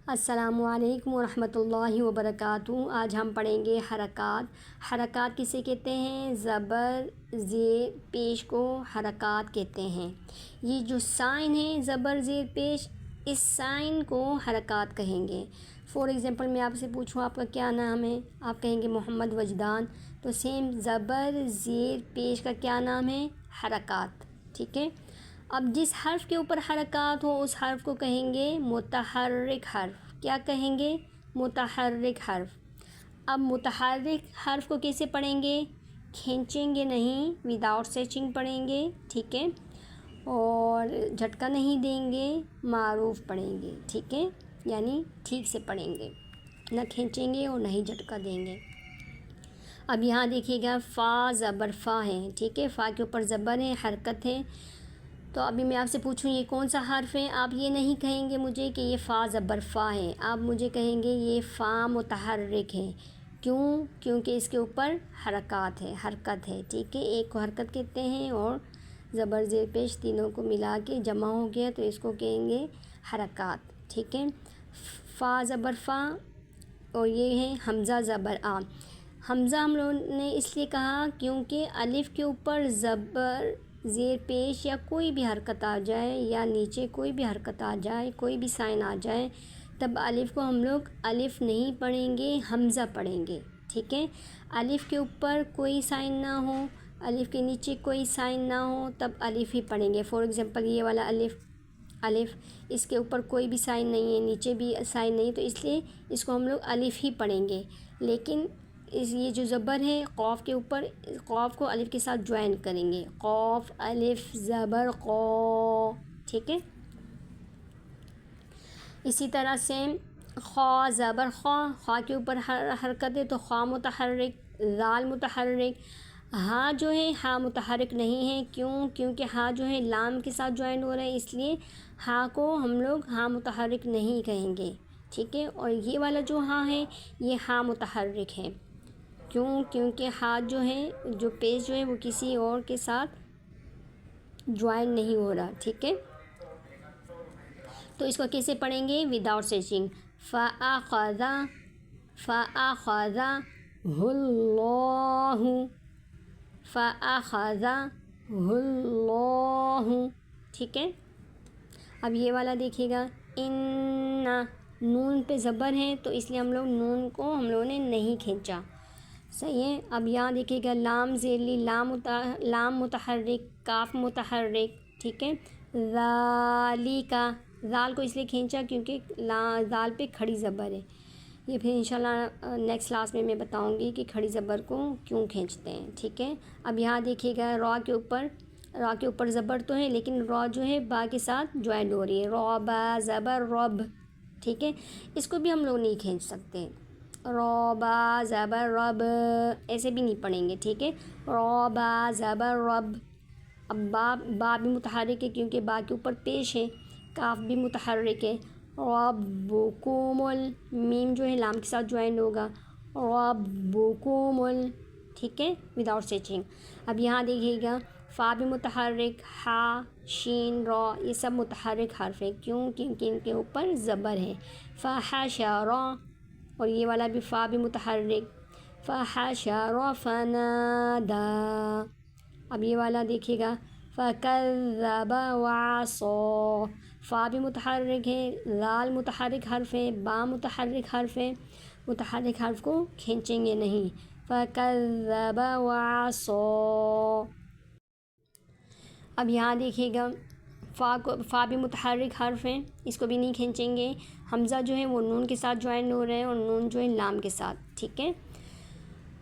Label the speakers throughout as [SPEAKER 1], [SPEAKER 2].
[SPEAKER 1] السلام علیکم ورحمۃ اللہ وبرکاتہ۔ آج ہم پڑھیں گے حرکات۔ حرکات کسے کہتے ہیں؟ زبر زیر پیش کو حرکات کہتے ہیں۔ یہ جو سائن ہے زبر زیر پیش، اس سائن کو حرکات کہیں گے۔ فار ایگزامپل میں آپ سے پوچھوں آپ کا کیا نام ہے، آپ کہیں گے محمد وجدان، تو سیم زبر زیر پیش کا کیا نام ہے؟ حرکات، ٹھیک ہے۔ اب جس حرف کے اوپر حرکات ہو اس حرف کو کہیں گے متحرک حرف۔ کیا کہیں گے؟ متحرک حرف۔ اب متحرک حرف کو کیسے پڑھیں گے؟ کھینچیں گے نہیں، وداؤٹ سیچنگ پڑھیں گے، ٹھیک ہے، اور جھٹکا نہیں دیں گے، معروف پڑھیں گے، ٹھیک ہے، یعنی ٹھیک سے پڑھیں گے، نہ کھینچیں گے اور نہ ہی جھٹکا دیں گے۔ اب یہاں دیکھیے گا فا زبر فا ہے، ٹھیک ہے، فا کے اوپر زبر ہے، حرکت ہے۔ تو ابھی میں آپ سے پوچھوں یہ کون سا حرف ہے، آپ یہ نہیں کہیں گے مجھے کہ یہ فا زبر فا ہے، آپ مجھے کہیں گے یہ فا متحرک ہے۔ کیوں؟ کیونکہ اس کے اوپر حرکات ہے، حرکت ہے، ٹھیک ہے، ایک کو حرکت کہتے ہیں اور زبر زیر پیش تینوں کو ملا کے جمع ہو گیا تو اس کو کہیں گے حرکات، ٹھیک ہے۔ فا زبر فا، اور یہ ہے حمزہ زبر آ۔ حمزہ ہم لوگوں نے اس لیے کہا کیونکہ الف کے اوپر زبر زیر پیش یا کوئی بھی حرکت آ جائے یا نیچے کوئی بھی حرکت آ جائے، کوئی بھی سائن آ جائے، تب الف کو ہم لوگ الف نہیں پڑھیں گے، حمزہ پڑھیں گے، ٹھیک ہے۔ الف کے اوپر کوئی سائن نہ ہو، الف کے نیچے کوئی سائن نہ ہو، تب الف ہی پڑھیں گے۔ فار ایگزامپل یہ والا الف، اس کے اوپر کوئی بھی سائن نہیں ہے، نیچے بھی سائن نہیں، تو اس لیے اس کو ہم لوگ الف ہی پڑھیں گے۔ لیکن یہ جو زبر ہے قاف کے اوپر، قاف کو الف کے ساتھ جوائن کریں گے، قاف الف زبر قا، ٹھیک ہے۔ اسی طرح سے خا زبر خا، خا کے اوپر حرکت ہے تو خا متحرک، ذال متحرک۔ ہاں جو ہے ہاں متحرک نہیں ہے، کیوں؟ کیونکہ ہاں جو ہے لام کے ساتھ جوائن ہو رہا ہے، اس لیے ہاں کو ہم لوگ ہاں متحرک نہیں کہیں گے، ٹھیک ہے۔ اور یہ والا جو ہاں ہے یہ ہاں متحرک ہے، کیوں؟ کیونکہ ہاں جو ہے جو پیش جو ہے وہ کسی اور کے ساتھ جوائن نہیں ہو رہا، ٹھیک ہے۔ تو اس کو کیسے پڑھیں گے؟ وداؤٹ سیچنگ۔ فَأَخَذَ اللَّهُ، فَأَخَذَهُ اللَّهُ، ٹھیک ہے۔ اب یہ والا دیکھیے گا، ان نون پہ زبر ہے تو اس لیے ہم لوگ نون کو ہم لوگوں نے نہیں کھینچا، صحیح ہے۔ اب یہاں دیکھیے گا لام زیرلی، لام متحرک، کاف متحرک، ٹھیک ہے۔ ذالکا، ذال کو اس لیے کھینچا کیونکہ ذال پہ کھڑی زبر ہے، یہ پھر انشاءاللہ نیکسٹ کلاس میں بتاؤں گی کہ کھڑی زبر کو کیوں کھینچتے ہیں، ٹھیک ہے۔ اب یہاں دیکھیے گا را کے اوپر زبر تو ہے لیکن را جو ہے با کے ساتھ جوائن ہو رہی ہے، را با زبر رب، ٹھیک ہے، اس کو بھی ہم لوگ نہیں کھینچ سکتے، را با زبر رب ایسے بھی نہیں پڑھیں گے، ٹھیک ہے، را با زبر رب۔ اب با بھی متحرک ہے کیونکہ با کے اوپر پیش ہے، کاف بھی متحرک ہے، ربکم میم جو ہے لام کے ساتھ جوائن ہوگا، ربکم، ٹھیک ہے، وداؤٹ سیچنگ۔ اب یہاں دیکھیے گا فا بھی متحرک، ہا شین را یہ سب متحرک حرف ہیں، کیوں؟ کیونکہ ان کے اوپر زبر ہے۔ فحشر، اور یہ والا بھی فا بھی متحرک، فحشر فنادى۔ اب یہ والا دیکھیے گا فکذب وعصى، فا بھی متحرک ہے، ذال متحرک حرف ہے، با متحرک حرف ہے، متحرک حرف کو کھینچیں گے نہیں، فکذب وعصى۔ اب یہاں دیکھیے گا فا بھی متحرک حرف ہے، اس کو بھی نہیں کھینچیں گے، حمزہ جو ہے وہ نون کے ساتھ جوائن ہو رہے ہیں اور نون جو ہے لام کے ساتھ، ٹھیک ہے۔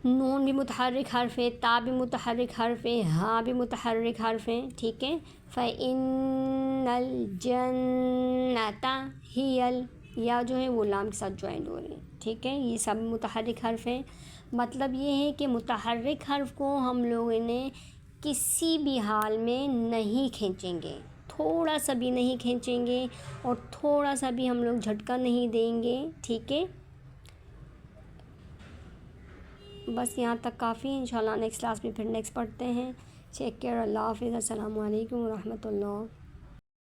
[SPEAKER 1] نون بھی متحرک حرف ہے، تا بھی متحرک حرف ہے، ہاں بھی متحرک حرف ہے، ٹھیک ہے۔ فَإِنَّ الْجَنَّةَ هِيَ، یا جو ہے وہ لام کے ساتھ جوائن ہو رہے ہیں، ٹھیک ہے، یہ سب متحرک حرف ہیں۔ مطلب یہ ہے کہ متحرک حرف کو ہم لوگوں نے کسی بھی حال میں نہیں کھینچیں گے، تھوڑا سا بھی نہیں کھینچیں گے اور تھوڑا سا بھی ہم لوگ جھٹکا نہیں دیں گے، ٹھیک ہے۔ بس یہاں تک کافی ہے، انشاءاللہ نیکسٹ کلاس میں پھر نیکسٹ پڑھتے ہیں۔ ٹیک کیئر، اللہ حافظ، السلام علیکم ورحمۃ اللہ۔